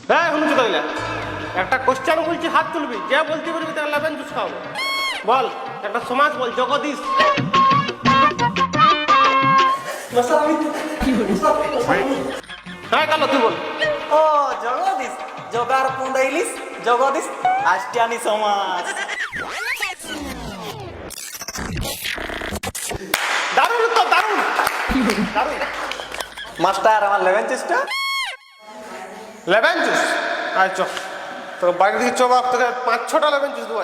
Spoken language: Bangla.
হ্যাঁ শুনছি তাইলে একটা কোশ্চেন বলছি হাত তুলবি, যে বলতে পারবি তার লেবেন জুস খাওয়াবো। বল একটা সমাজ বল, জগদীশ। হ্যাঁ কালো তুই বল। ও জগদীশ, জগার পুন্ডাইলিস, জগদীশ আষ্টানি সমাজ। দারুণ তো দারুণ দারুণ। মাস্টার আমার লেভেন চেষ্টা। লেবেন জুস আয় চ, তোর বাড়ির দিকে চো বাপ, তোকে 5-6টা লেবেন জুস দেবো।